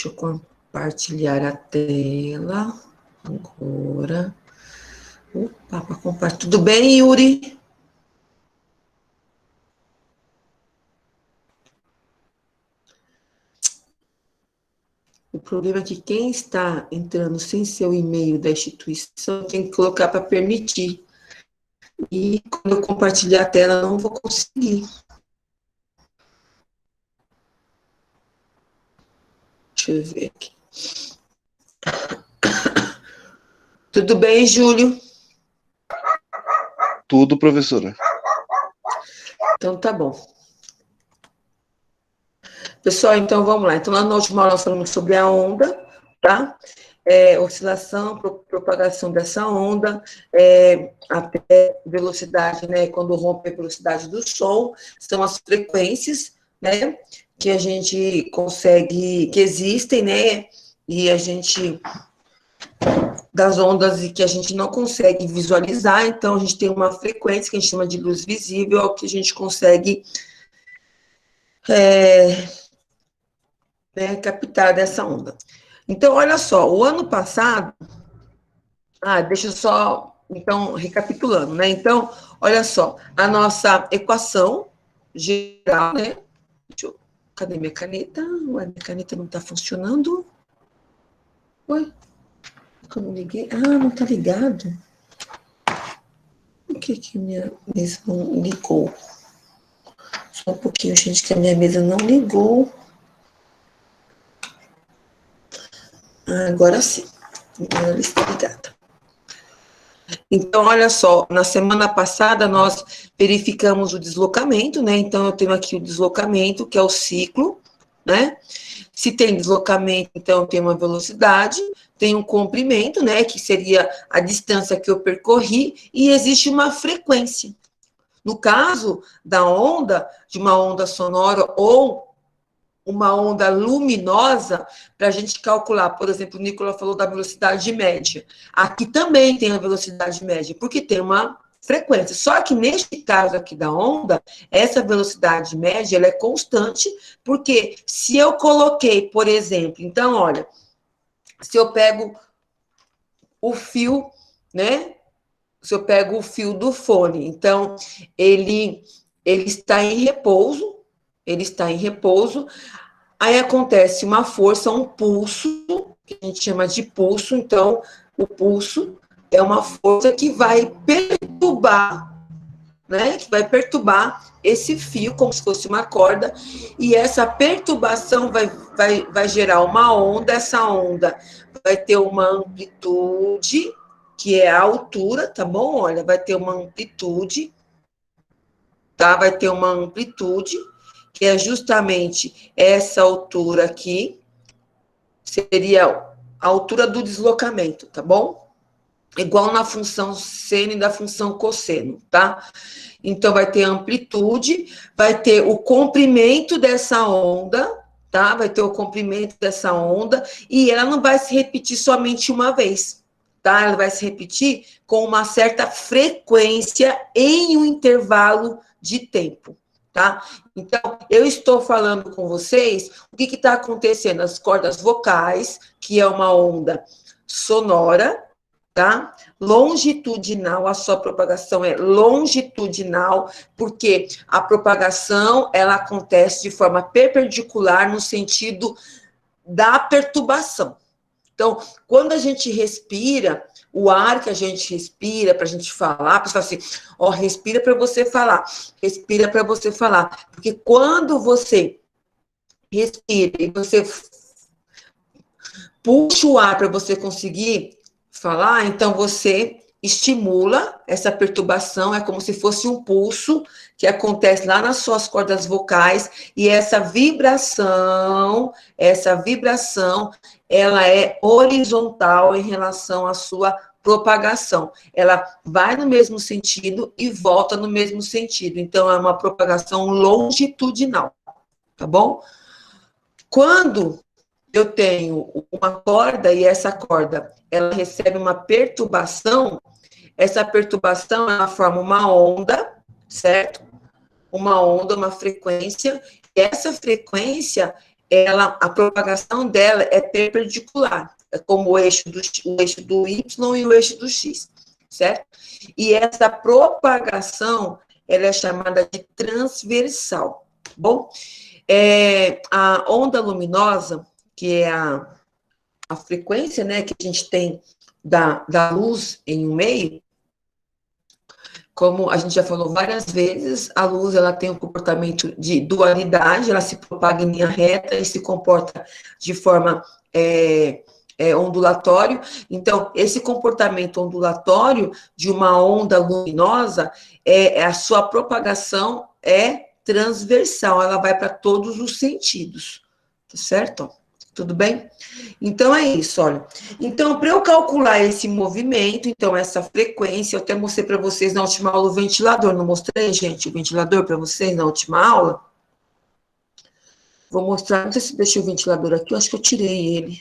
Deixa eu compartilhar a tela agora. Opa, para compartilhar. Tudo bem, Yuri? O problema é que quem está entrando sem seu e-mail da instituição tem que colocar para permitir. E quando eu compartilhar a tela, não vou conseguir. Deixa eu ver aqui. Tudo bem, Júlio? Tudo, professora. Então, tá bom. Pessoal, então vamos lá. Então, lá na última aula nós falamos sobre a onda, tá? Oscilação, propagação dessa onda, até velocidade, né? Quando rompe a velocidade do som, são as frequências, né? Que a gente consegue, que existem, né? E a gente, das ondas e que a gente não consegue visualizar, então a gente tem uma frequência que a gente chama de luz visível, que a gente consegue captar dessa onda. Então, olha só, o ano passado, deixa eu só, então, recapitulando, né? Então, olha só, a nossa equação geral, né? Cadê minha caneta? Ué, minha caneta não está funcionando. Oi? Eu não liguei? Não está ligado. Por que minha mesa não ligou? Só um pouquinho, gente, que a minha mesa não ligou. Agora sim. Ela está ligada. Então, olha só, na semana passada nós verificamos o deslocamento, né? Então, eu tenho aqui o deslocamento, que é o ciclo, né? Se tem deslocamento, então tem uma velocidade, tem um comprimento, né? Que seria a distância que eu percorri, e existe uma frequência. No caso da onda, de uma onda sonora ou uma onda luminosa, para a gente calcular, por exemplo, o Nicola falou da velocidade média. Aqui também tem a velocidade média, porque tem uma frequência. Só que neste caso aqui da onda, essa velocidade média, ela é constante, porque se eu coloquei, por exemplo, então, olha, se eu pego o fio, né? Se eu pego o fio do fone, então, ele está em repouso, aí acontece uma força, um pulso, que a gente chama de pulso, então, o pulso é uma força que vai perturbar, né? Que vai perturbar esse fio, como se fosse uma corda, e essa perturbação vai gerar uma onda, essa onda vai ter uma amplitude, que é a altura, tá bom? Olha, vai ter uma amplitude, tá? Vai ter uma amplitude, que é justamente essa altura aqui, seria a altura do deslocamento, tá bom? Igual na função seno e da função cosseno, tá? Então, vai ter amplitude, vai ter o comprimento dessa onda, tá? Vai ter o comprimento dessa onda, e ela não vai se repetir somente uma vez, tá? Ela vai se repetir com uma certa frequência em um intervalo de tempo, tá? Então, eu estou falando com vocês o que está acontecendo, as cordas vocais, que é uma onda sonora, tá? Longitudinal, a sua propagação é longitudinal, porque a propagação, ela acontece de forma perpendicular no sentido da perturbação. Então, quando a gente respira, o ar que a gente respira para a gente falar, a pessoa fala assim, ó, respira para você falar, respira para você falar, porque quando você respira e você puxa o ar para você conseguir falar, então você estimula essa perturbação, é como se fosse um pulso que acontece lá nas suas cordas vocais, e essa vibração, ela é horizontal em relação à sua propagação. Ela vai no mesmo sentido e volta no mesmo sentido. Então, é uma propagação longitudinal, tá bom? Quando eu tenho uma corda e essa corda, ela recebe uma perturbação, essa perturbação, ela forma uma onda, certo? Uma onda, uma frequência, e essa frequência, a propagação dela é perpendicular, é como o eixo do Y e o eixo do X, certo? E essa propagação, ela é chamada de transversal, tá bom? A onda luminosa, que é a frequência, né, que a gente tem da luz em um meio, como a gente já falou várias vezes, a luz ela tem um comportamento de dualidade, ela se propaga em linha reta e se comporta de forma ondulatório. Então, esse comportamento ondulatório de uma onda luminosa, a sua propagação é transversal, ela vai para todos os sentidos, tá certo? Tudo bem? Então, é isso, olha. Então, para eu calcular esse movimento, então, essa frequência, eu até mostrei para vocês na última aula o ventilador, não mostrei, gente, o ventilador para vocês na última aula? Vou mostrar, não sei se deixei o ventilador aqui, eu acho que eu tirei ele.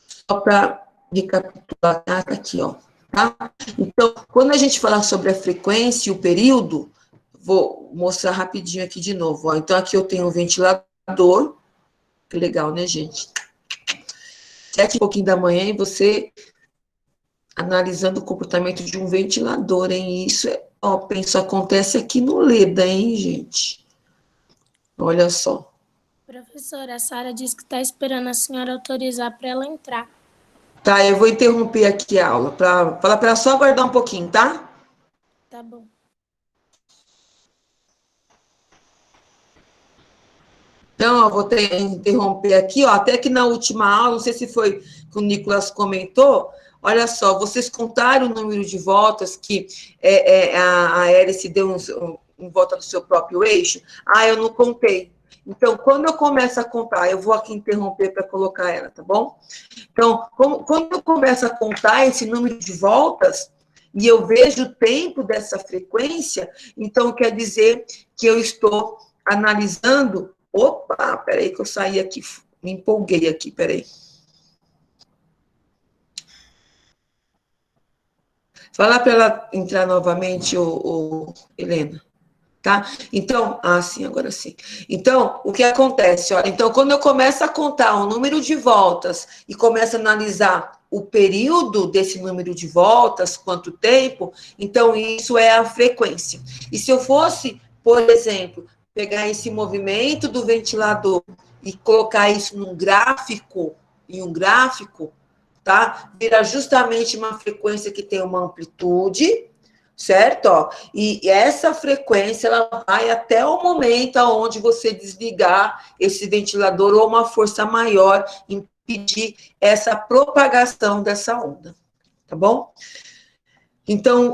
Só para recapitular, tá aqui, ó. Tá? Então, quando a gente falar sobre a frequência e o período, vou mostrar rapidinho aqui de novo, ó. Então, aqui eu tenho o ventilador, que legal, né, gente? 7h da manhã e você analisando o comportamento de um ventilador, hein? Isso penso, acontece aqui no Leda, hein, gente? Olha só. Professora, a Sara disse que está esperando a senhora autorizar para ela entrar. Tá, eu vou interromper aqui a aula, para falar para ela só aguardar um pouquinho, tá? Tá bom. Então, eu vou interromper aqui, ó, até que na última aula, não sei se foi que o Nicolas comentou, olha só, vocês contaram o número de voltas que a hélice deu em volta do seu próprio eixo? Ah, eu não contei. Então, quando eu começo a contar, eu vou aqui interromper para colocar ela, tá bom? Então, quando eu começo a contar esse número de voltas, e eu vejo o tempo dessa frequência, então quer dizer que eu estou analisando. Opa, peraí que eu saí aqui, me empolguei aqui, peraí. Fala para ela entrar novamente, Helena, tá? Então, sim, agora sim. Então, o que acontece? Olha, então, quando eu começo a contar o número de voltas e começo a analisar o período desse número de voltas, quanto tempo, então isso é a frequência. E se eu fosse, por exemplo, pegar esse movimento do ventilador e colocar isso em um gráfico, tá? Vira justamente uma frequência que tem uma amplitude, certo? Ó, e essa frequência, ela vai até o momento onde você desligar esse ventilador ou uma força maior impedir essa propagação dessa onda, tá bom? Então,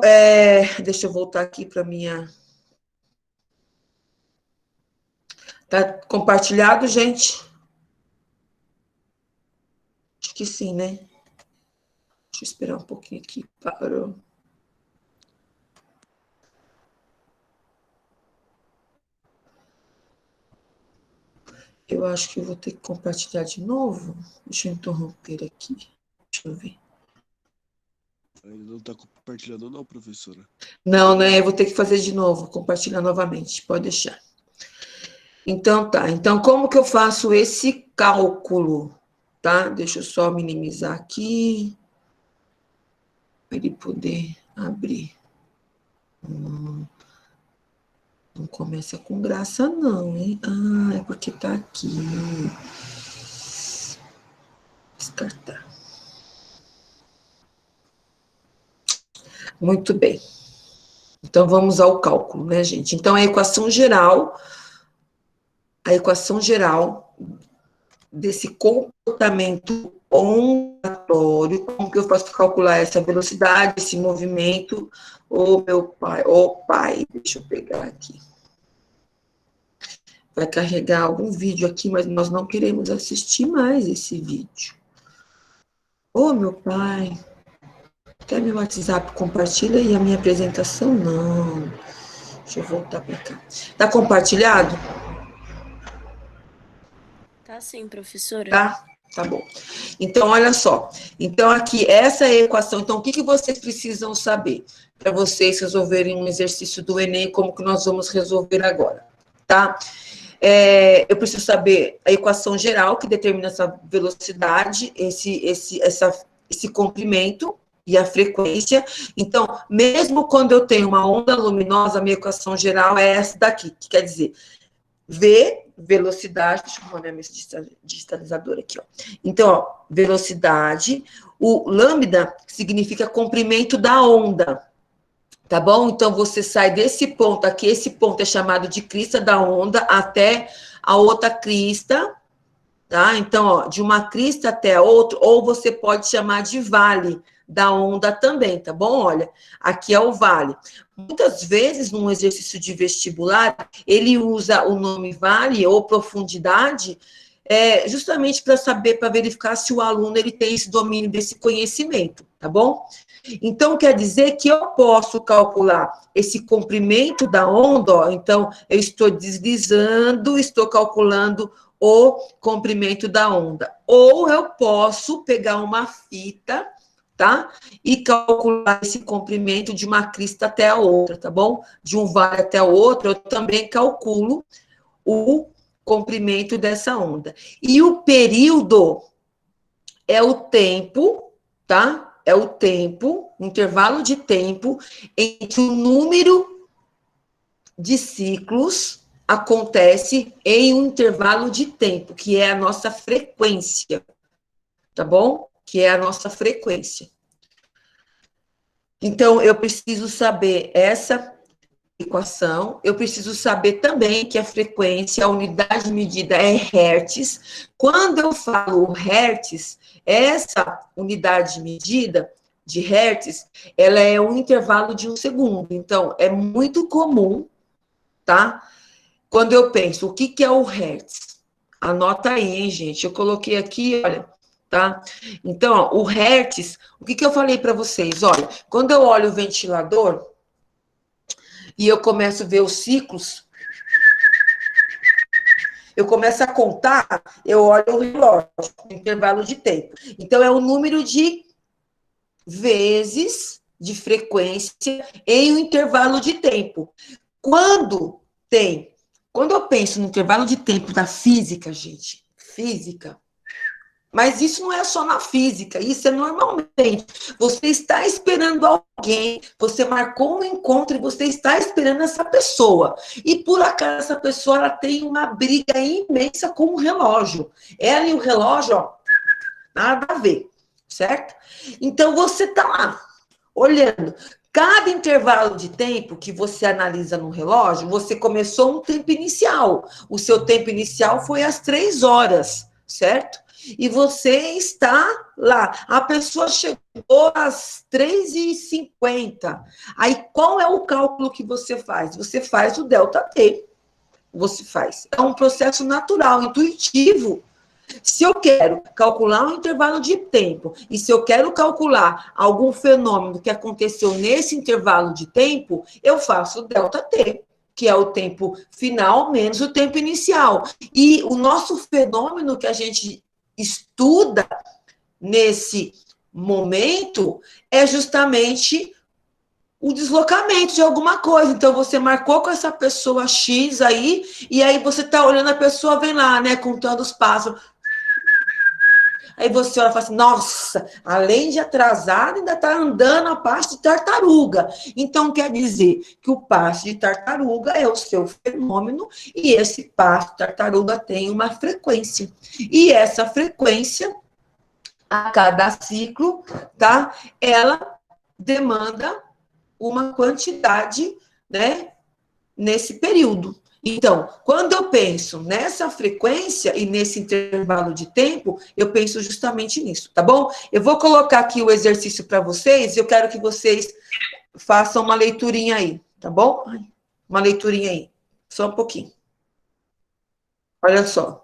deixa eu voltar aqui para minha... Tá compartilhado, gente? Acho que sim, né? Deixa eu esperar um pouquinho aqui. Parou. Eu acho que eu vou ter que compartilhar de novo. Deixa eu interromper aqui. Deixa eu ver. Ainda não está compartilhando não, professora? Não, né? Eu vou ter que fazer de novo, compartilhar novamente. Pode deixar. Então, tá. Então, como que eu faço esse cálculo? Tá? Deixa eu só minimizar aqui. Para ele poder abrir. Não começa com graça, não, hein? Ah, é porque tá aqui. Descartar. Muito bem. Então, vamos ao cálculo, né, gente? Então, a equação geral desse comportamento ondulatório, como que eu posso calcular essa velocidade, esse movimento? Meu pai, deixa eu pegar aqui. Vai carregar algum vídeo aqui, mas nós não queremos assistir mais esse vídeo. Meu pai, até meu WhatsApp compartilha e a minha apresentação não. Deixa eu voltar para cá. Tá compartilhado? Tá sim, professora. Tá bom. Então, olha só. Então, aqui, essa é a equação. Então, o que vocês precisam saber para vocês resolverem um exercício do Enem, como que nós vamos resolver agora, tá? Eu preciso saber a equação geral que determina essa velocidade, esse comprimento e a frequência. Então, mesmo quando eu tenho uma onda luminosa, a minha equação geral é essa daqui, que quer dizer V, velocidade, deixa eu arrumar meu digitalizador aqui, ó. Então, ó, velocidade, o lambda significa comprimento da onda, tá bom? Então, você sai desse ponto aqui, esse ponto é chamado de crista da onda, até a outra crista, tá? Então, ó, de uma crista até a outra, ou você pode chamar de vale da onda também, tá bom? Olha, aqui é o vale. Muitas vezes, num exercício de vestibular, ele usa o nome vale ou profundidade, justamente para saber, para verificar se o aluno ele tem esse domínio desse conhecimento, tá bom? Então, quer dizer que eu posso calcular esse comprimento da onda, ó, então, eu estou deslizando, estou calculando o comprimento da onda. Ou eu posso pegar uma fita, tá? E calcular esse comprimento de uma crista até a outra, tá bom? De um vale até o outro, eu também calculo o comprimento dessa onda. E o período é o tempo, tá? É o tempo, o intervalo de tempo em que o número de ciclos acontece em um intervalo de tempo, que é a nossa frequência, tá bom? Que é a nossa frequência. Então, eu preciso saber essa equação, eu preciso saber também que a frequência, a unidade de medida é hertz. Quando eu falo hertz, essa unidade de medida de hertz, ela é um intervalo de 1 segundo. Então, é muito comum, tá? Quando eu penso, o que é o hertz? Anota aí, hein, gente? Eu coloquei aqui, olha, tá? Então, ó, o hertz, o que eu falei para vocês? Olha, quando eu olho o ventilador e eu começo a ver os ciclos, eu começo a contar, eu olho o relógio, o intervalo de tempo. Então, é o número de vezes de frequência em um intervalo de tempo. Quando eu penso no intervalo de tempo da física, gente, física, mas isso não é só na física, isso é normalmente. Você está esperando alguém, você marcou um encontro e você está esperando essa pessoa. E por acaso essa pessoa ela tem uma briga imensa com o relógio. Ela e o relógio, ó, nada a ver, certo? Então você está lá, olhando. Cada intervalo de tempo que você analisa no relógio, você começou um tempo inicial. O seu tempo inicial foi às 3 horas, certo? E você está lá. A pessoa chegou às 3h50. Aí, qual é o cálculo que você faz? Você faz o delta T. Você faz. É um processo natural, intuitivo. Se eu quero calcular um intervalo de tempo e se eu quero calcular algum fenômeno que aconteceu nesse intervalo de tempo, eu faço o delta T, que é o tempo final menos o tempo inicial. E o nosso fenômeno que a gente estuda nesse momento é justamente o deslocamento de alguma coisa. Então, você marcou com essa pessoa X aí, e aí você está olhando a pessoa, vem lá, né, contando os passos. Aí você olha e fala assim, nossa, além de atrasado, ainda está andando a passo de tartaruga. Então, quer dizer que o passo de tartaruga é o seu fenômeno e esse passo de tartaruga tem uma frequência. E essa frequência, a cada ciclo, tá? Ela demanda uma quantidade, né, nesse período. Então, quando eu penso nessa frequência e nesse intervalo de tempo, eu penso justamente nisso, tá bom? Eu vou colocar aqui o exercício para vocês, eu quero que vocês façam uma leiturinha aí, tá bom? Uma leiturinha aí, só um pouquinho. Olha só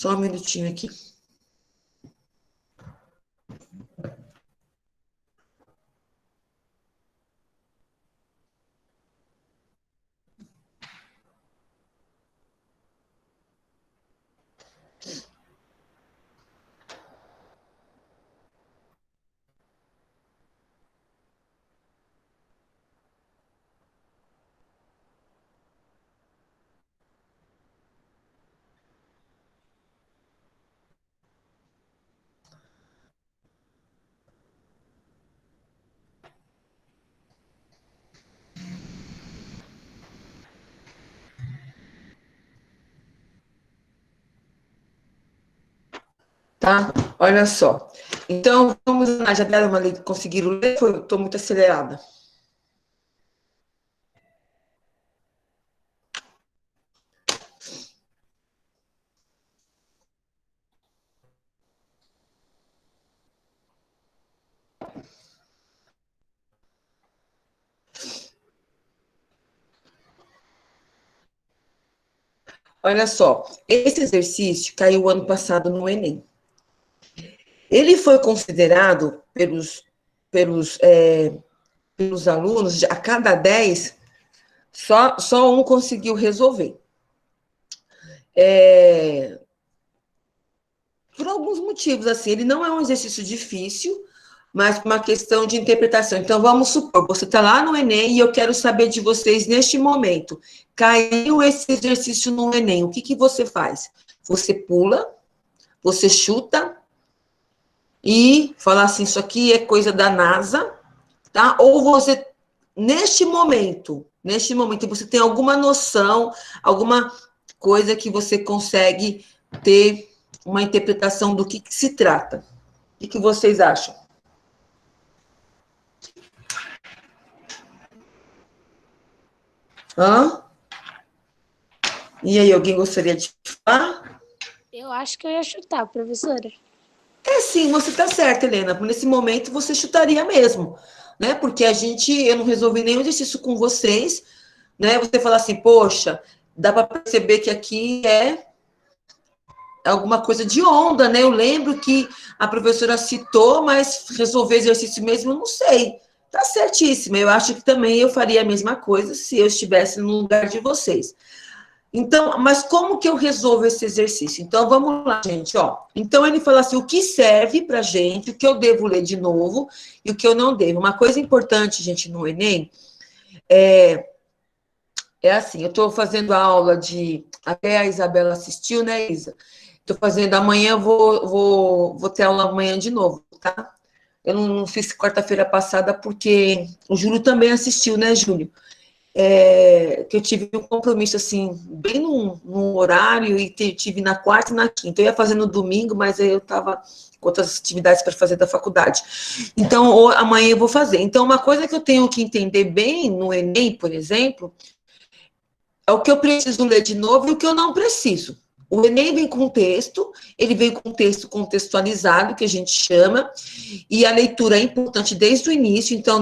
um minutinho aqui. tá? Olha só. Então, vamos lá, já deram uma leitura, conseguiram ler? Estou muito acelerada. Olha só, esse exercício caiu ano passado no Enem. Ele foi considerado pelos alunos, a cada 10, só um conseguiu resolver. Por alguns motivos, assim, ele não é um exercício difícil, mas por uma questão de interpretação. Então, vamos supor, você está lá no Enem e eu quero saber de vocês neste momento. Caiu esse exercício no Enem, o que, que você faz? Você pula, você chuta e fala assim, isso aqui é coisa da NASA, tá? Ou você, neste momento, você tem alguma noção, alguma coisa que você consegue ter uma interpretação do que se trata. O que vocês acham? Hã? E aí, alguém gostaria de falar? Eu acho que eu ia chutar, professora. Sim, você está certa, Helena. Nesse momento, você chutaria mesmo, né? Porque eu não resolvi nenhum exercício com vocês, né? Você fala assim, poxa, dá para perceber que aqui é alguma coisa de onda, né? Eu lembro que a professora citou, mas resolver exercício mesmo, eu não sei. Tá certíssima. Eu acho que também eu faria a mesma coisa se eu estivesse no lugar de vocês. Então, mas como que eu resolvo esse exercício? Então, vamos lá, gente, ó. Então, ele fala assim, o que serve pra gente, o que eu devo ler de novo e o que eu não devo. Uma coisa importante, gente, no Enem, é assim, eu estou fazendo a aula até a Isabela assistiu, né, Isa? Estou fazendo, amanhã eu vou ter aula amanhã de novo, tá? Eu não fiz quarta-feira passada porque o Júlio também assistiu, né, Júlio? Que eu tive um compromisso, assim, bem num horário, e tive na quarta e na quinta. Eu ia fazer no domingo, mas aí eu estava com outras atividades para fazer da faculdade. Então, amanhã eu vou fazer. Então, uma coisa que eu tenho que entender bem no Enem, por exemplo, é o que eu preciso ler de novo e o que eu não preciso. O Enem vem com texto, ele vem com texto contextualizado, que a gente chama, e a leitura é importante desde o início, então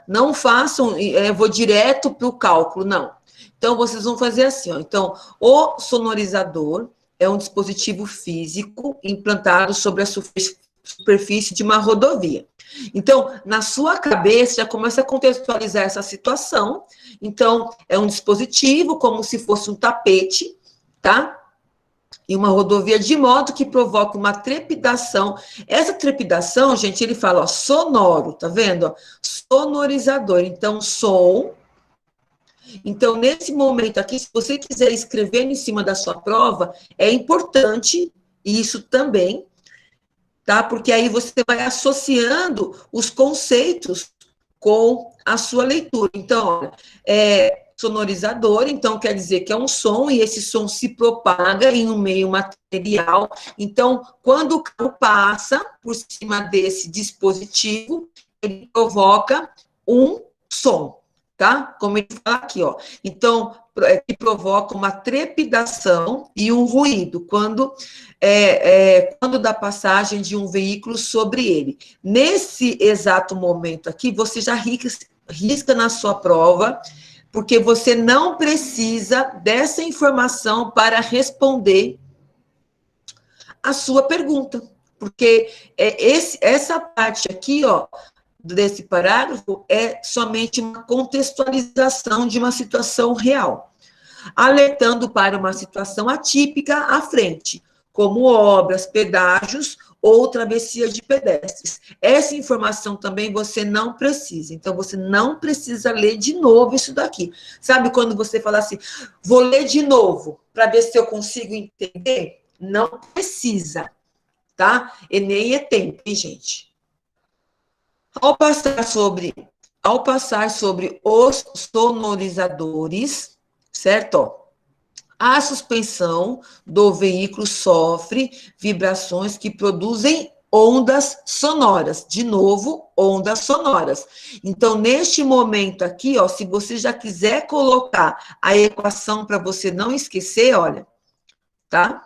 não façam, vou direto para o cálculo, não. Então, vocês vão fazer assim, ó. Então, o sonorizador é um dispositivo físico implantado sobre a superfície de uma rodovia. Então, na sua cabeça, já começa a contextualizar essa situação. Então, é um dispositivo como se fosse um tapete, tá? E uma rodovia de modo que provoca uma trepidação. Essa trepidação, gente, ele fala, ó, sonoro, tá vendo? Ó, sonorizador. Então, som. Então, nesse momento aqui, se você quiser escrever em cima da sua prova, é importante isso também, tá? Porque aí você vai associando os conceitos com a sua leitura. Então, olha, sonorizador, então quer dizer que é um som, e esse som se propaga em um meio material. Então, quando o carro passa por cima desse dispositivo, ele provoca um som, tá? Como ele fala aqui, ó. Então, que provoca uma trepidação e um ruído, quando da passagem de um veículo sobre ele. Nesse exato momento aqui, você já risca na sua prova, porque você não precisa dessa informação para responder a sua pergunta. Porque essa parte aqui, ó, desse parágrafo, é somente uma contextualização de uma situação real, alertando para uma situação atípica à frente, como obras, pedágios ou travessia de pedestres. Essa informação também você não precisa. Então, você não precisa ler de novo isso daqui. Sabe quando você fala assim, vou ler de novo para ver se eu consigo entender? Não precisa, tá? Enem é tempo, hein, gente? Ao passar sobre os sonorizadores, certo? A suspensão do veículo sofre vibrações que produzem ondas sonoras. De novo, ondas sonoras. Então, neste momento aqui, ó, se você já quiser colocar a equação para você não esquecer, olha, tá?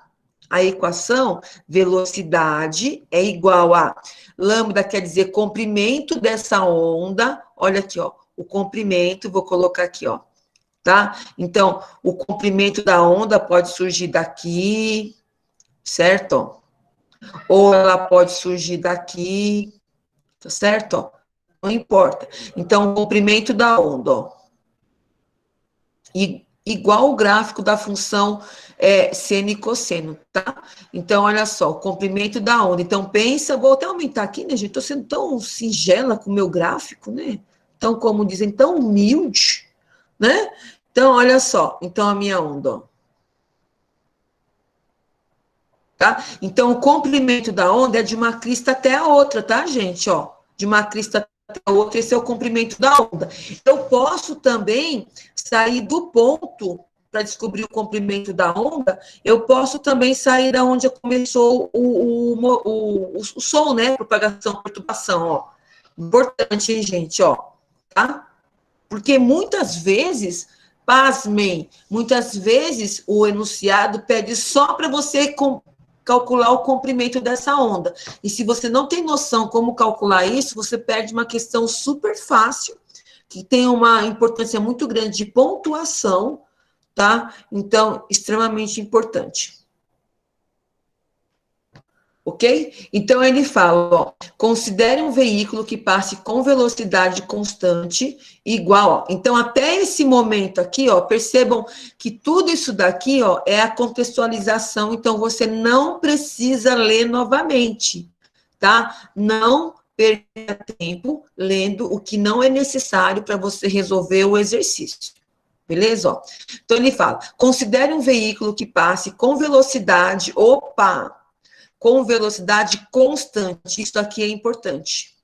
A equação, velocidade é igual a lambda, quer dizer comprimento dessa onda. Olha aqui, ó, o comprimento, vou colocar aqui, ó, tá? Então, o comprimento da onda pode surgir daqui, certo? Ou ela pode surgir daqui, tá certo? Não importa. Então, o comprimento da onda, ó. E igual o gráfico da função seno e cosseno, tá? Então, olha só, o comprimento da onda. Então, pensa, vou até aumentar aqui, né, gente? Estou sendo tão singela com o meu gráfico, né? Tão, como dizem, tão humilde, né? Então, olha só. Então, a minha onda, ó. Tá? Então, o comprimento da onda é de uma crista até a outra, tá, gente? Ó, de uma crista até a outra, esse é o comprimento da onda. Eu posso também sair do ponto para descobrir o comprimento da onda, eu posso também sair da onde começou o som, né? Propagação, perturbação, ó. Importante, hein, gente, ó, tá? Porque muitas vezes, pasmem, muitas vezes o enunciado pede só para você calcular o comprimento dessa onda. E se você não tem noção como calcular isso, você perde uma questão super fácil, que tem uma importância muito grande de pontuação, tá? Então, extremamente importante. Ok? Então, ele fala, ó, considere um veículo que passe com velocidade constante igual, ó. Então, até esse momento aqui, ó, percebam que tudo isso daqui, ó, é a contextualização, então você não precisa ler novamente, tá? Não perca tempo lendo o que não é necessário para você resolver o exercício. Beleza? Ó. Então, ele fala, considere um veículo que passe com velocidade, com velocidade constante. Isso aqui é importante.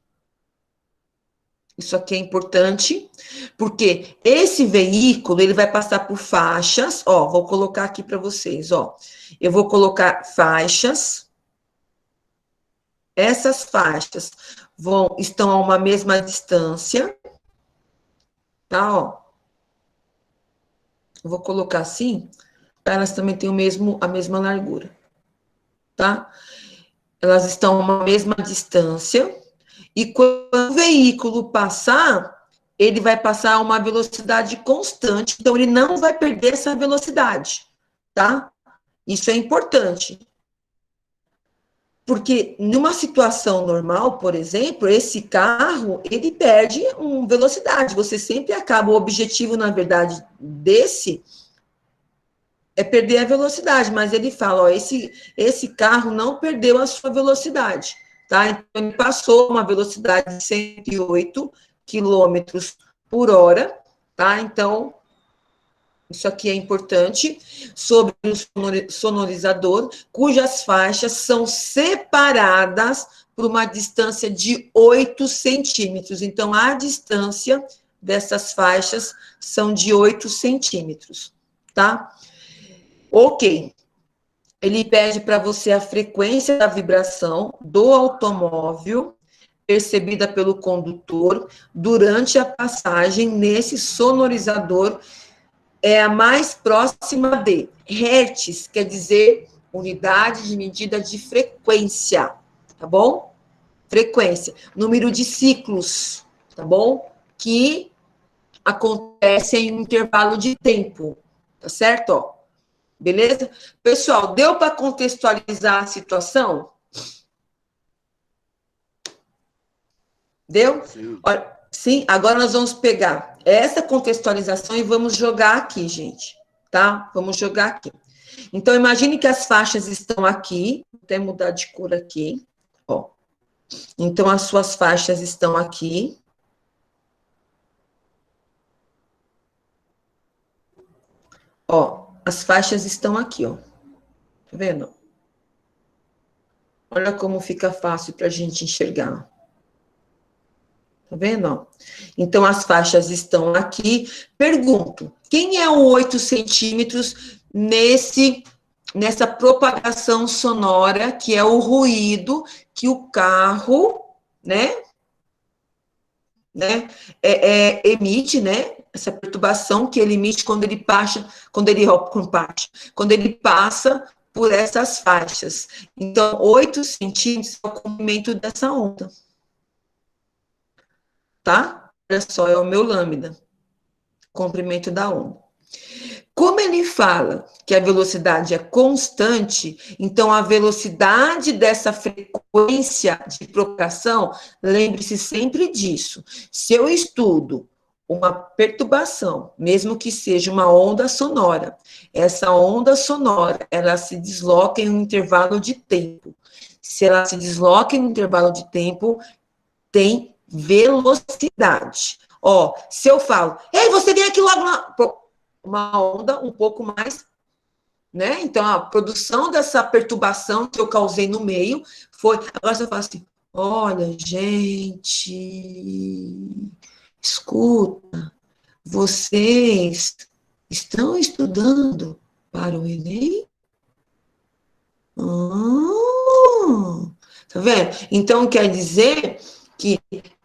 Isso aqui é importante, porque esse veículo, ele vai passar por faixas, ó, vou colocar aqui para vocês, ó. Eu vou colocar faixas. Essas faixas estão a uma mesma distância, tá, ó. Eu vou colocar assim, para elas também terem a mesma largura, tá? Elas estão a uma mesma distância, e quando o veículo passar, ele vai passar a uma velocidade constante, então ele não vai perder essa velocidade, tá? Isso é importante. Porque numa situação normal, por exemplo, esse carro, ele perde velocidade, você sempre acaba, o objetivo, na verdade, desse é perder a velocidade, mas ele fala, ó, esse carro não perdeu a sua velocidade, tá? Então, ele passou uma velocidade de 108 quilômetros por hora, tá? Então, isso aqui é importante, sobre o sonorizador, cujas faixas são separadas por uma distância de 8 centímetros. Então, a distância dessas faixas são de 8 centímetros, tá? Ok. Ele pede para você a frequência da vibração do automóvel percebida pelo condutor durante a passagem nesse sonorizador, é a mais próxima de hertz, quer dizer, unidade de medida de frequência, tá bom? Frequência, número de ciclos, tá bom? Que acontece em um intervalo de tempo, tá certo? Ó. Beleza? Pessoal, deu para contextualizar a situação? Deu? Sim. Olha, sim, agora nós vamos pegar essa contextualização e vamos jogar aqui, gente, tá? Vamos jogar aqui. Então, imagine que as faixas estão aqui, vou até mudar de cor aqui, ó. Então, as suas faixas estão aqui. Ó, as faixas estão aqui, ó. Tá vendo? Olha como fica fácil para a gente enxergar. Tá vendo? Então, as faixas estão aqui. Pergunto, quem é o 8 centímetros nessa propagação sonora, que é o ruído que o carro, né, emite, né, essa perturbação que ele emite quando ele passa por essas faixas. Então, 8 centímetros é o comprimento dessa onda. Tá? Olha só, é o meu lambda, comprimento da onda. Como ele fala que a velocidade é constante, então a velocidade dessa frequência de propagação, lembre-se sempre disso. Se eu estudo uma perturbação, mesmo que seja uma onda sonora, essa onda sonora, ela se desloca em um intervalo de tempo. Se ela se desloca em um intervalo de tempo, tem velocidade. Ó, se eu falo, ei, você vem aqui logo na... Uma onda um pouco mais, né? Então, a produção dessa perturbação que eu causei no meio foi... Agora você fala assim, olha, gente, escuta, vocês estão estudando para o Enem? Tá vendo? Então, quer dizer que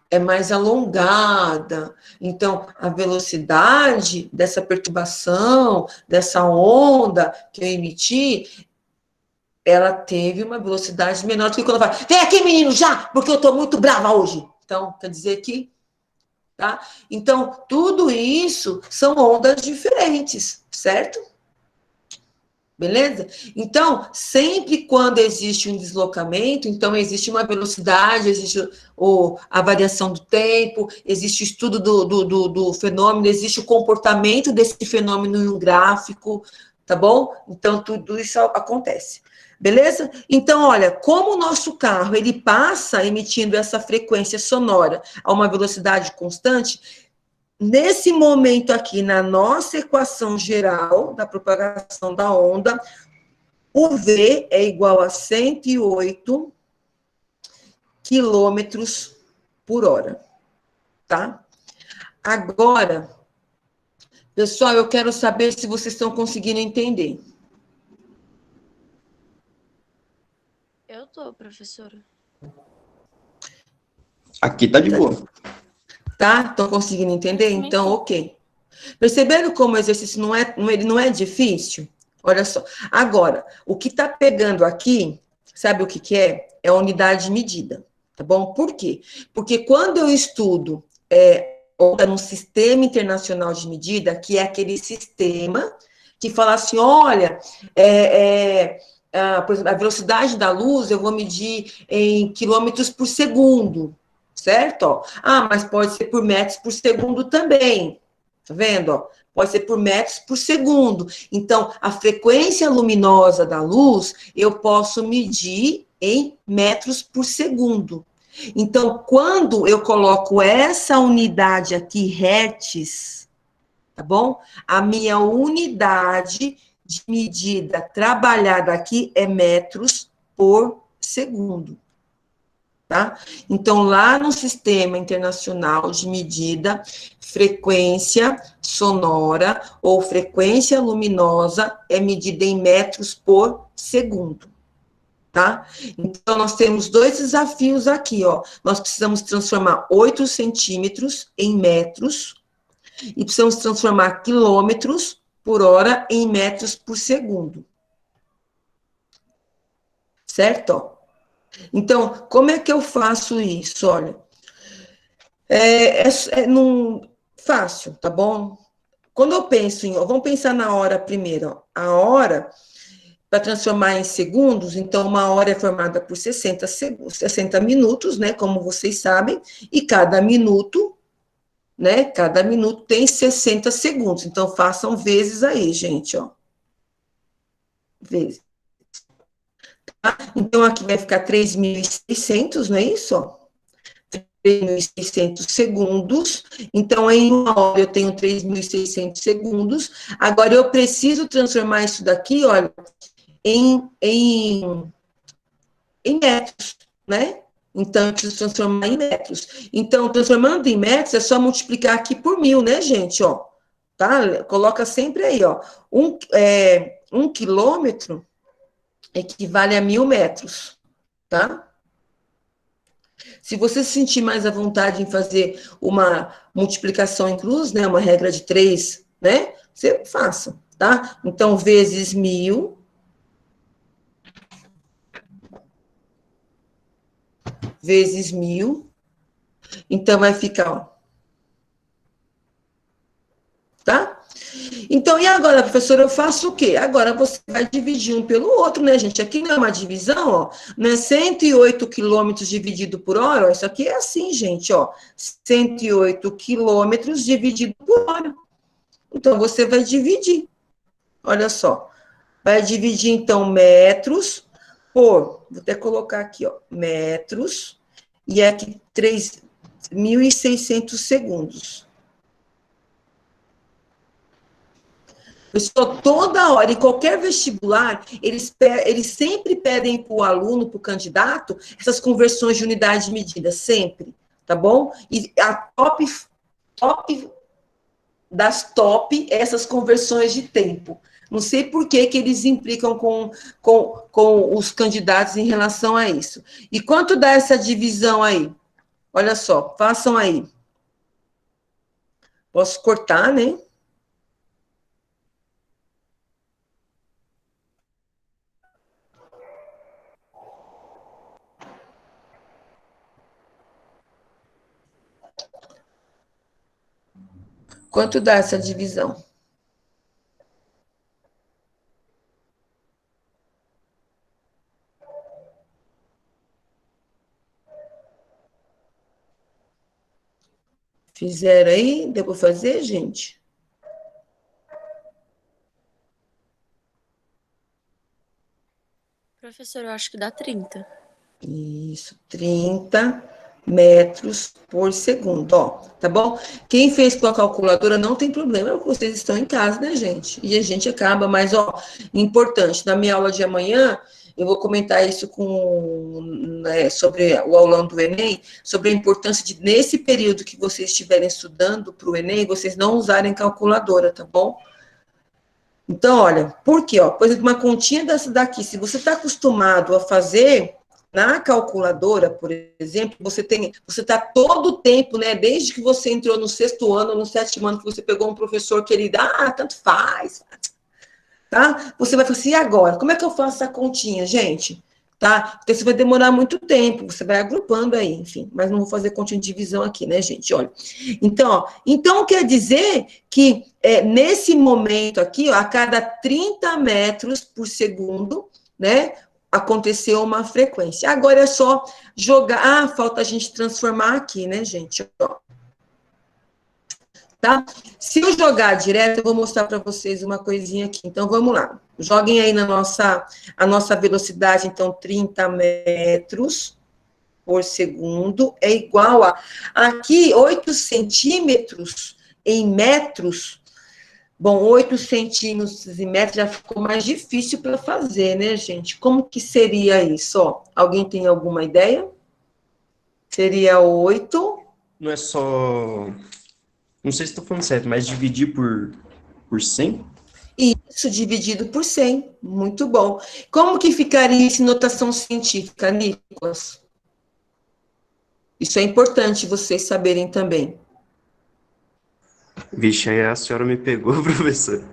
é mais alongada. Então, a velocidade dessa perturbação, dessa onda que eu emiti, ela teve uma velocidade menor do que quando eu falo, vem aqui, menino, já, porque eu estou muito brava hoje. Então, quer dizer que... Tá? Então, tudo isso são ondas diferentes, certo? Beleza? Então, sempre quando existe um deslocamento, então existe uma velocidade, existe a variação do tempo, existe o estudo do fenômeno, existe o comportamento desse fenômeno em um gráfico, tá bom? Então, tudo isso acontece. Beleza? Então, olha, como o nosso carro, ele passa emitindo essa frequência sonora a uma velocidade constante, nesse momento aqui, na nossa equação geral da propagação da onda, o V é igual a 108 quilômetros por hora, tá? Agora, pessoal, eu quero saber se vocês estão conseguindo entender. Eu tô, professora. Aqui tá de boa. Tá? Estão conseguindo entender? Então, ok. Perceberam como o exercício ele não é difícil? Olha só. Agora, o que está pegando aqui, sabe o que, que é? É a unidade de medida, tá bom? Por quê? Porque quando eu estudo onda num sistema internacional de medida, que é aquele sistema que fala assim, olha, por exemplo, a velocidade da luz eu vou medir em quilômetros por segundo, certo? Ó, mas pode ser por metros por segundo também, tá vendo? Ó, pode ser por metros por segundo. Então, a frequência luminosa da luz, eu posso medir em metros por segundo. Então, quando eu coloco essa unidade aqui, hertz, tá bom? A minha unidade de medida trabalhada aqui é metros por segundo. Tá? Então, lá no Sistema Internacional de Medida, frequência sonora ou frequência luminosa é medida em metros por segundo, tá? Então, nós temos 2 desafios aqui, ó. Nós precisamos transformar 8 centímetros em metros e precisamos transformar quilômetros por hora em metros por segundo. Certo? Ó. Então, como é que eu faço isso? Olha, fácil, tá bom? Quando eu penso vamos pensar na hora primeiro, ó. A hora, para transformar em segundos, então, uma hora é formada por 60 minutos, né, como vocês sabem, e cada minuto, né, tem 60 segundos. Então, façam vezes aí, gente, ó. Vezes. Então, aqui vai ficar 3.600, não é isso? 3.600 segundos. Então, em uma hora eu tenho 3.600 segundos. Agora, eu preciso transformar isso daqui, olha, em metros, né? Então, eu preciso transformar em metros. Então, transformando em metros, é só multiplicar aqui por 1.000, né, gente? Ó, tá? Coloca sempre aí, ó. 1 quilômetro equivale a 1.000 metros, tá? Se você se sentir mais à vontade em fazer uma multiplicação em cruz, né, uma regra de 3, né, você faça, tá? Então, vezes 1.000, vezes 1.000, então vai ficar, ó, tá? Então, e agora, professora, eu faço o quê? Agora você vai dividir um pelo outro, né, gente? Aqui não é uma divisão, ó, né? 108 quilômetros dividido por hora, ó, isso aqui é assim, gente, ó. 108 quilômetros dividido por hora. Então, você vai dividir, olha só. Vai dividir, então, metros por, vou até colocar aqui, ó, metros, e aqui 3.600 segundos. Pessoal, toda hora, em qualquer vestibular, eles sempre pedem para o aluno, para o candidato, essas conversões de unidade de medida, sempre, tá bom? E a top das top, essas conversões de tempo. Não sei por que eles implicam com os candidatos em relação a isso. E quanto dá essa divisão aí? Olha só, façam aí. Posso cortar, né? Quanto dá essa divisão? Fizeram aí? Deu para fazer, gente? Professor, eu acho que dá 30. Isso, 30 metros por segundo, ó, tá bom? Quem fez com a calculadora não tem problema, porque vocês estão em casa, né, gente? E a gente acaba, mas, ó, importante, na minha aula de amanhã, eu vou comentar isso né, sobre o aulão do Enem, sobre a importância de, nesse período que vocês estiverem estudando para o Enem, vocês não usarem calculadora, tá bom? Então, olha, por quê? Ó, por exemplo, uma continha dessa daqui, se você está acostumado a fazer na calculadora, por exemplo, você está todo o tempo, né? Desde que você entrou no 6º ano, no 7º ano, que você pegou um professor que ele dá, tanto faz, tá? Você vai falar assim, e agora? Como é que eu faço essa continha, gente? Tá? Então, você vai demorar muito tempo, você vai agrupando aí, enfim, mas não vou fazer continha de divisão aqui, né, gente? Olha. Então, ó, então quer dizer que nesse momento aqui, ó, a cada 30 metros por segundo, né, aconteceu uma frequência. Agora é só jogar. Ah, falta a gente transformar aqui, né, gente? Ó. Tá? Se eu jogar direto, eu vou mostrar para vocês uma coisinha aqui. Então, vamos lá. Joguem aí a nossa velocidade, então, 30 metros por segundo é igual a... Aqui, 8 centímetros em metros. Bom, 8 centímetros em metros já ficou mais difícil para fazer, né, gente? Como que seria isso? Ó, alguém tem alguma ideia? Seria 8... Não é só. Não sei se estou falando certo, mas dividir por 100? Isso dividido por 100. Muito bom. Como que ficaria isso em notação científica, Nicolas? Isso é importante vocês saberem também. Vixe, aí a senhora me pegou, professor.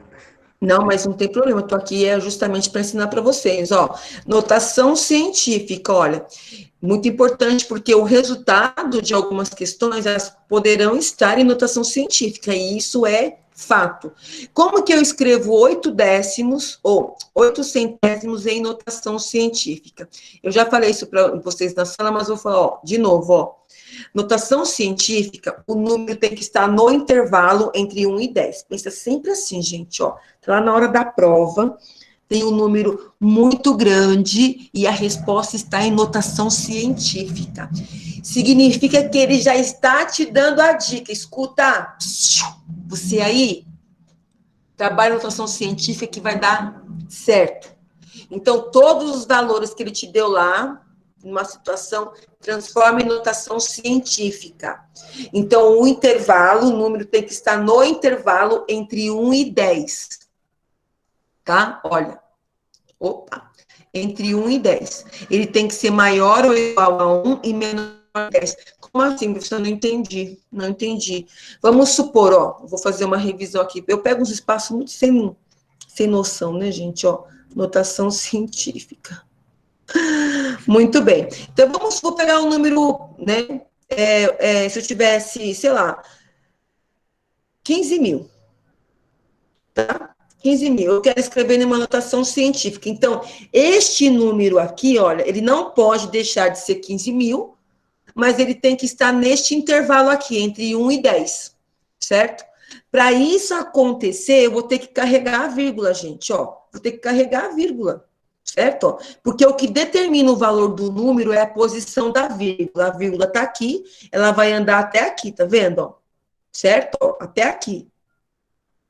Não, mas não tem problema, eu estou aqui justamente para ensinar para vocês, ó. Notação científica, olha, muito importante, porque o resultado de algumas questões, elas poderão estar em notação científica, e isso é fato. Como que eu escrevo 8 décimos, ou 8 centésimos em notação científica? Eu já falei isso para vocês na sala, mas vou falar, ó, de novo, ó. Notação científica, o número tem que estar no intervalo entre 1 e 10. Pensa sempre assim, gente, ó. Lá na hora da prova, tem um número muito grande e a resposta está em notação científica. Significa que ele já está te dando a dica. Escuta, você aí, trabalha notação científica que vai dar certo. Então, todos os valores que ele te deu lá, numa situação, transforma em notação científica. Então, o intervalo, o número tem que estar no intervalo entre 1 e 10. Tá? Olha. Opa. Entre 1 e 10. Ele tem que ser maior ou igual a 1 e menor a 10. Como assim, professor? Não entendi. Não entendi. Vamos supor, ó, vou fazer uma revisão aqui. Eu pego uns espaços muito sem noção, né, gente? Ó, notação científica. Muito bem. Então, vou pegar um número, né? Se eu tivesse, sei lá, 15 mil, tá? 15 mil. Eu quero escrever numa notação científica. Então, este número aqui, olha, ele não pode deixar de ser 15 mil, mas ele tem que estar neste intervalo aqui, entre 1 e 10, certo? Para isso acontecer, eu vou ter que carregar a vírgula, gente, ó. Vou ter que carregar a vírgula. Certo? Porque o que determina o valor do número é a posição da vírgula. A vírgula está aqui, ela vai andar até aqui, tá vendo? Certo? Até aqui.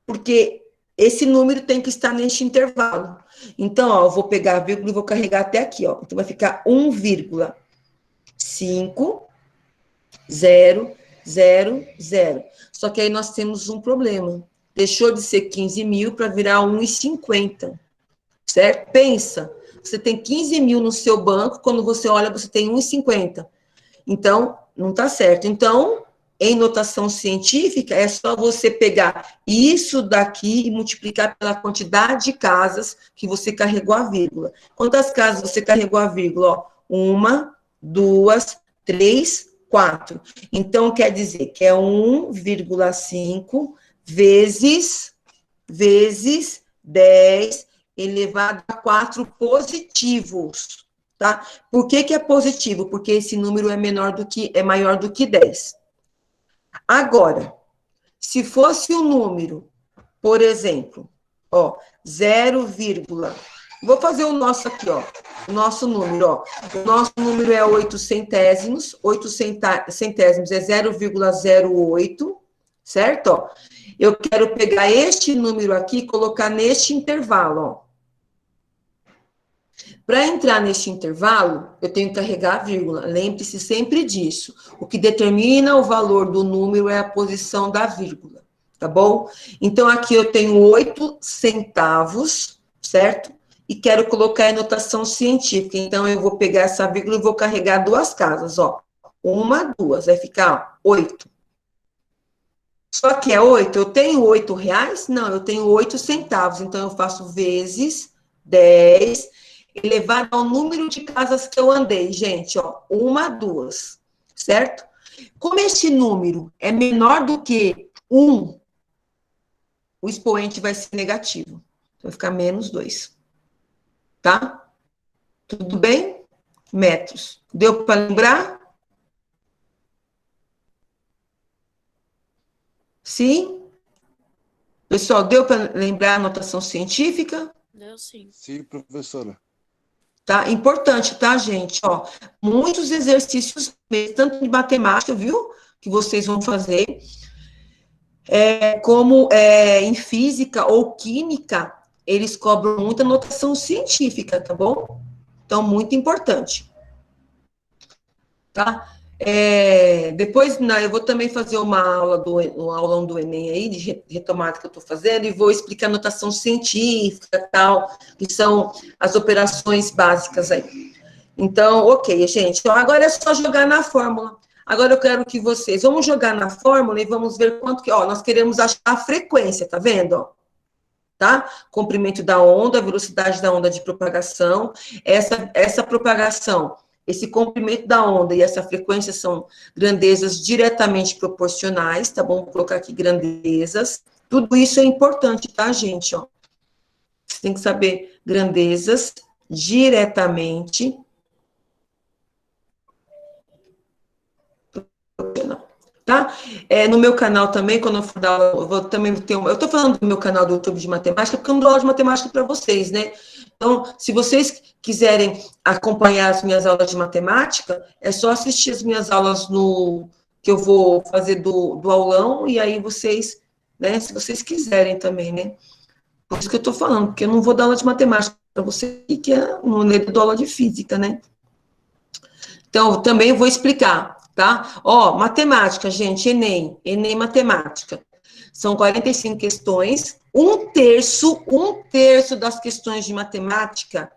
Porque esse número tem que estar neste intervalo. Então, ó, eu vou pegar a vírgula e vou carregar até aqui, ó. Então, vai ficar 1,50000. Só que aí nós temos um problema. Deixou de ser 15 mil para virar 1,50. Certo? Pensa, você tem 15 mil no seu banco, quando você olha, você tem 1,50. Então, não está certo. Então, em notação científica, é só você pegar isso daqui e multiplicar pela quantidade de casas que você carregou a vírgula. Quantas casas você carregou a vírgula? Ó, 1, 2, 3, 4. Então, quer dizer que é 1,5 vezes 10 elevado a 4 positivos, tá? Por que é positivo? Porque esse número é maior do que 10. Agora, se fosse um número, por exemplo, ó, 0, vou fazer o nosso aqui, ó, o nosso número, ó. O nosso número é 8 centésimos, 8 centésimos é 0,08, certo? Ó, eu quero pegar este número aqui e colocar neste intervalo, ó. Para entrar neste intervalo, eu tenho que carregar a vírgula. Lembre-se sempre disso. O que determina o valor do número é a posição da vírgula, tá bom? Então, aqui eu tenho 8 centavos, certo? E quero colocar em notação científica. Então, eu vou pegar essa vírgula e vou carregar duas casas, ó. 1, 2, vai ficar 8. Só que é 8, eu tenho 8 reais? Não, eu tenho 8 centavos. Então, eu faço vezes 10, elevado ao número de casas que eu andei, gente, ó, 1, 2, certo? Como este número é menor do que 1, o expoente vai ser negativo. Vai ficar menos 2. Tá? Tudo bem? Metros. Deu para lembrar? Sim? Pessoal, deu para lembrar a notação científica? Deu sim. Sim, professora. Tá? Importante, tá, gente? Ó, muitos exercícios, tanto de matemática, viu? Que vocês vão fazer, como em física ou química, eles cobram muita notação científica, tá bom? Então, muito importante. Tá? Depois, eu vou também fazer um aulão do Enem aí, de retomada que eu estou fazendo, e vou explicar a notação científica, tal, que são as operações básicas aí. Então, ok, gente. Então, agora é só jogar na fórmula. Agora eu quero que vocês, vamos jogar na fórmula e vamos ver quanto que, ó, nós queremos achar a frequência, tá vendo, ó? Tá? Comprimento da onda, velocidade da onda de propagação, essa propagação, esse comprimento da onda e essa frequência são grandezas diretamente proporcionais, tá bom? Vou colocar aqui grandezas. Tudo isso é importante, tá, gente? Ó. Você tem que saber grandezas diretamente proporcionais. Tá? No meu canal também, quando eu for dar aula, eu vou também ter eu estou falando do meu canal do YouTube de matemática, porque eu não dou aula de matemática para vocês, né? Então, se vocês quiserem acompanhar as minhas aulas de matemática, é só assistir as minhas aulas que eu vou fazer do aulão, e aí vocês, né, se vocês quiserem também, né? Por isso que eu estou falando, porque eu não vou dar aula de matemática para você, que é uma aula de física, né? Então, também vou explicar, tá? Ó, matemática, gente, Enem Matemática. São 45 questões, um terço das questões de matemática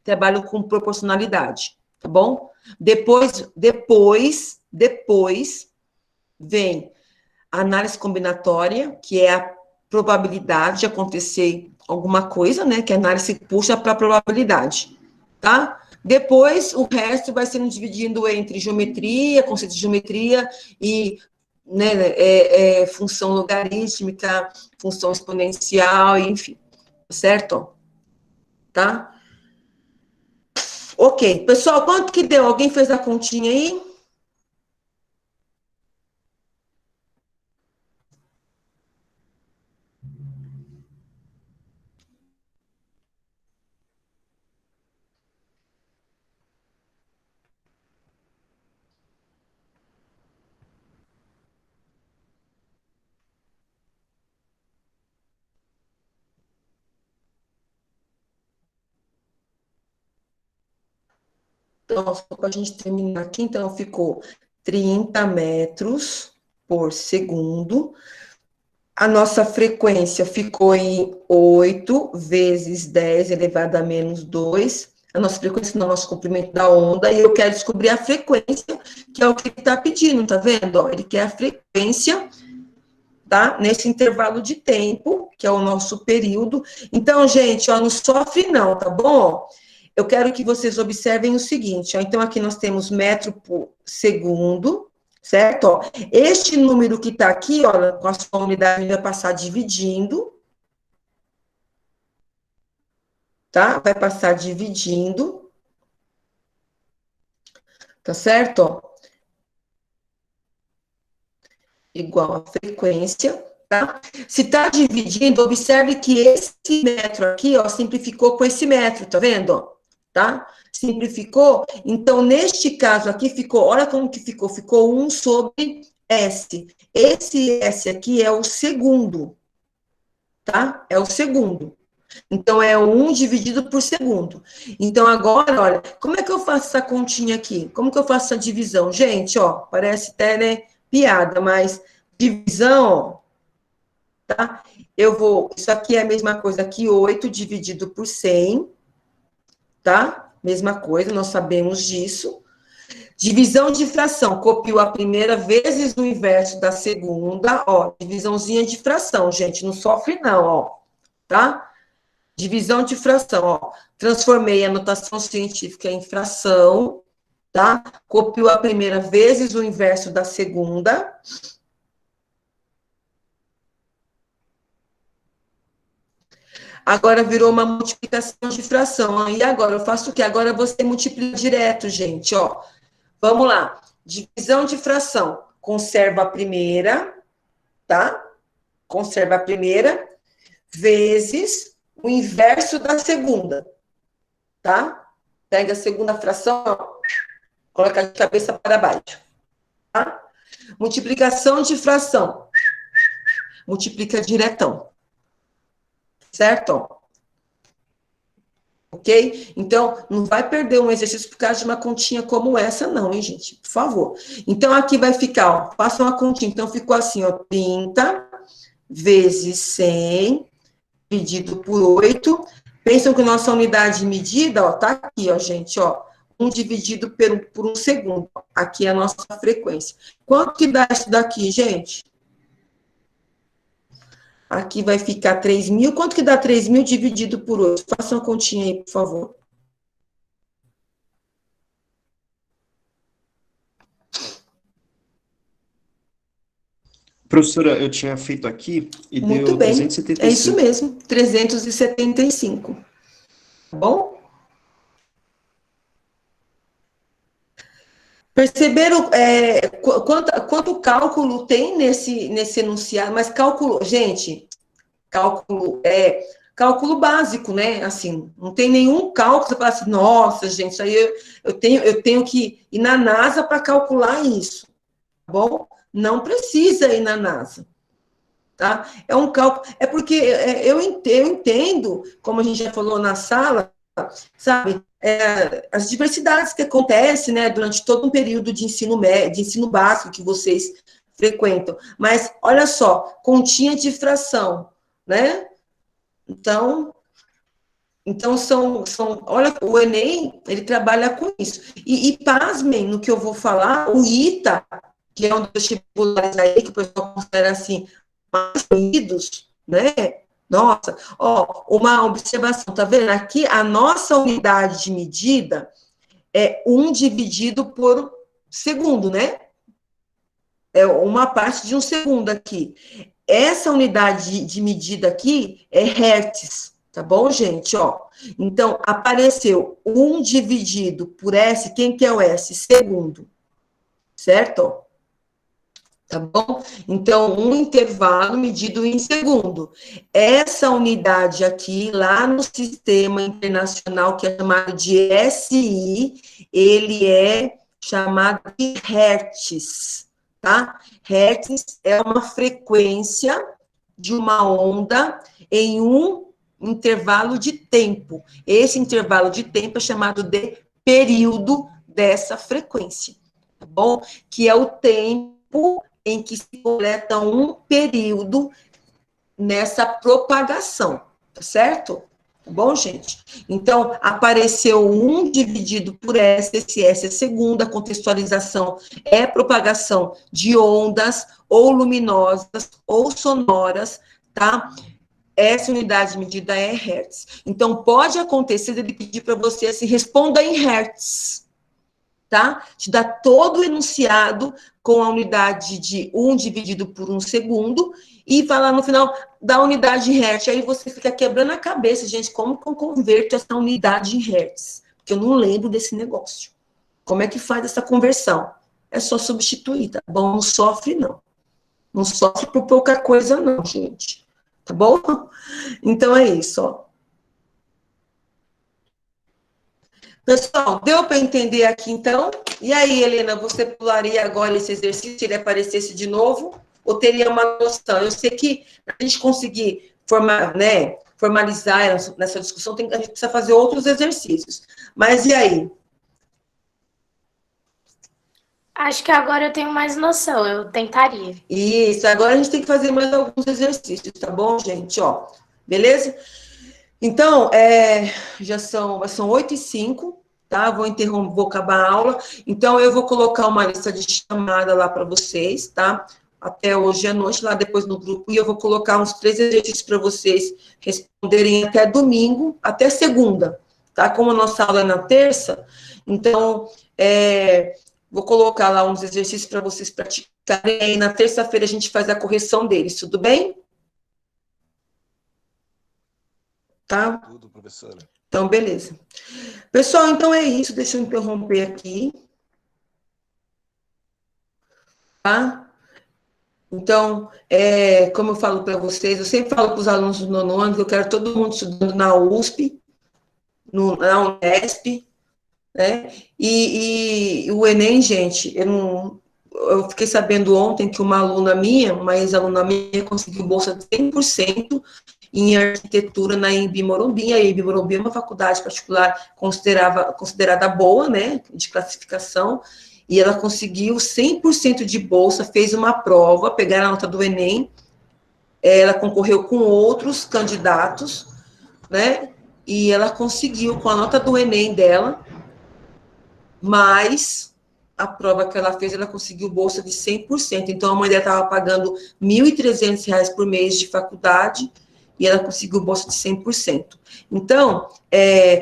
trabalham com proporcionalidade, tá bom? Depois vem a análise combinatória, que é a probabilidade de acontecer alguma coisa, né? Que a análise puxa para a probabilidade, tá? Depois, o resto vai sendo dividido entre geometria, conceito de geometria e, né, função logarítmica, função exponencial, enfim, certo? Tá? Ok. Pessoal, quanto que deu? Alguém fez a continha aí? Então, só para a gente terminar aqui, então, ficou 30 metros por segundo. A nossa frequência ficou em 8 vezes 10 elevado a menos 2. A nossa frequência no nosso comprimento da onda, e eu quero descobrir a frequência, que é o que ele está pedindo, tá vendo? Ó, ele quer a frequência, tá? Nesse intervalo de tempo, que é o nosso período. Então, gente, ó, não sofre não, tá bom? Eu quero que vocês observem o seguinte, ó. Então, aqui nós temos metro por segundo, certo? Ó, este número que está aqui, ó, com a sua unidade, vai passar dividindo, tá? Vai passar dividindo, tá certo? Ó, igual a frequência, tá? Se está dividindo, observe que esse metro aqui, ó, simplificou com esse metro, tá vendo? Ó, tá? Simplificou. Então, neste caso aqui, ficou, olha como que ficou. Ficou 1 sobre S. Esse S aqui é o segundo, tá? É o segundo. Então, é 1 dividido por segundo. Então, agora, olha, como é que eu faço essa continha aqui? Como que eu faço essa divisão? Gente, ó, parece até, né, piada, mas divisão, ó, tá? Isso aqui é a mesma coisa que 8 dividido por 100, tá? Mesma coisa, nós sabemos disso. Divisão de fração, copio a primeira vezes o inverso da segunda, ó, divisãozinha de fração, gente, não sofre não, ó, tá? Divisão de fração, ó, transformei a notação científica em fração, tá? Copio a primeira vezes o inverso da segunda. Agora virou uma multiplicação de fração. E agora eu faço o quê? Agora você multiplica direto, gente, ó. Vamos lá. Divisão de fração. Conserva a primeira, tá? Conserva a primeira, vezes o inverso da segunda, tá? Pega a segunda fração, ó, coloca de cabeça para baixo, tá? Multiplicação de fração. Multiplica diretão. Certo? Ok? Então, não vai perder um exercício por causa de uma continha como essa, não, hein, gente? Por favor. Então, aqui vai ficar, ó, faça uma continha. Então, ficou assim, ó, 30 vezes 100 dividido por 8. Pensam que nossa unidade de medida, ó, tá aqui, ó, gente, ó. 1 dividido por 1 segundo. Aqui é a nossa frequência. Quanto que dá isso daqui, gente? Aqui vai ficar 3.000. Quanto que dá 3.000 dividido por 8? Faça uma continha aí, por favor. Professora, eu tinha feito aqui e Muito deu bem. 375. É isso mesmo, 375. Tá bom? Perceberam quanto cálculo tem nesse enunciado? Mas cálculo, gente, cálculo básico, né? Assim, não tem nenhum cálculo, você fala assim, nossa, gente, isso aí eu tenho que ir na NASA para calcular isso, tá bom? Não precisa ir na NASA, tá? É um cálculo, porque eu entendo, como a gente já falou na sala, sabe? as diversidades que acontecem, né, durante todo um período de ensino médio, de ensino básico que vocês frequentam. Mas, olha só, continha de fração, né? Então olha, o Enem, ele trabalha com isso. E pasmem no que eu vou falar, o ITA, que é um dos vestibulares aí, que o pessoal considera assim, mais unidos, né? Nossa, ó, uma observação, tá vendo? Aqui, a nossa unidade de medida é 1 dividido por segundo, né? É uma parte de um segundo aqui. Essa unidade de medida aqui é hertz, tá bom, gente? Ó, então, apareceu 1 dividido por S, quem que é o S? Segundo, certo? Tá bom? Então, um intervalo medido em segundo. Essa unidade aqui, lá no sistema internacional, que é chamado de SI, ele é chamado de hertz, tá? Hertz é uma frequência de uma onda em um intervalo de tempo. Esse intervalo de tempo é chamado de período dessa frequência, tá bom? Que é o tempo em que se completa um período nessa propagação, tá certo? Tá bom, gente? Então, apareceu 1 dividido por S, esse S é segunda, a contextualização é propagação de ondas, ou luminosas, ou sonoras, tá? Essa unidade de medida é Hertz. Então, pode acontecer ele pedir para você assim, responda em Hertz, tá? Te dá todo o enunciado com a unidade de 1 dividido por 1 segundo, e falar no final da unidade em Hertz. Aí você fica quebrando a cabeça, gente, como que eu converto essa unidade em Hertz? Porque eu não lembro desse negócio. Como é que faz essa conversão? É só substituir, tá bom? Não sofre, não. Não sofre por pouca coisa, não, gente. Tá bom? Então é isso, ó. Pessoal, deu para entender aqui, então? E aí, Helena, você pularia agora esse exercício se ele aparecesse de novo? Ou teria uma noção? Eu sei que para a gente conseguir formalizar nessa discussão, a gente precisa fazer outros exercícios. Mas e aí? Acho que agora eu tenho mais noção, eu tentaria. Isso, agora a gente tem que fazer mais alguns exercícios, tá bom, gente? Ó, beleza? Então, já são 8h05, tá? Vou acabar a aula. Então, eu vou colocar uma lista de chamada lá para vocês, tá? Até hoje à noite, lá depois no grupo, e eu vou colocar uns 3 exercícios para vocês responderem até domingo, até segunda, tá? Como a nossa aula é na terça, então, vou colocar lá uns exercícios para vocês praticarem, e na terça-feira a gente faz a correção deles, tudo bem? Tá? Tudo, professora. Então, beleza. Pessoal, então é isso. Deixa eu interromper aqui. Tá? Então, como eu falo para vocês, eu sempre falo para os alunos do nono ano que eu quero todo mundo estudando na USP, na Unesp, né? E o Enem, gente, eu fiquei sabendo ontem que uma ex-aluna minha, conseguiu bolsa de 100% em arquitetura na Embi Morumbi. A Embi Morumbi é uma faculdade particular considerada boa, né, de classificação, e ela conseguiu 100% de bolsa, fez uma prova, pegaram a nota do Enem, ela concorreu com outros candidatos, né, e ela conseguiu, com a nota do Enem dela, mais a prova que ela fez, ela conseguiu bolsa de 100%. Então, a mãe dela estava pagando R$ 1.300 por mês de faculdade, e ela conseguiu bolsa de 100%. Então,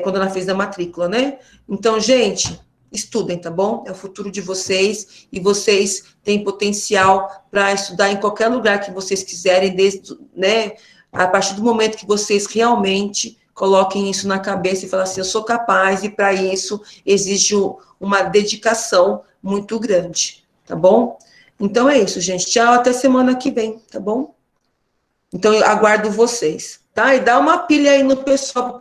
quando ela fez a matrícula, né? Então, gente, estudem, tá bom? É o futuro de vocês, e vocês têm potencial para estudar em qualquer lugar que vocês quiserem, né? A partir do momento que vocês realmente coloquem isso na cabeça e falem assim, eu sou capaz, e para isso exige uma dedicação muito grande, tá bom? Então é isso, gente. Tchau, até semana que vem, tá bom? Então, eu aguardo vocês, tá? E dá uma pilha aí no pessoal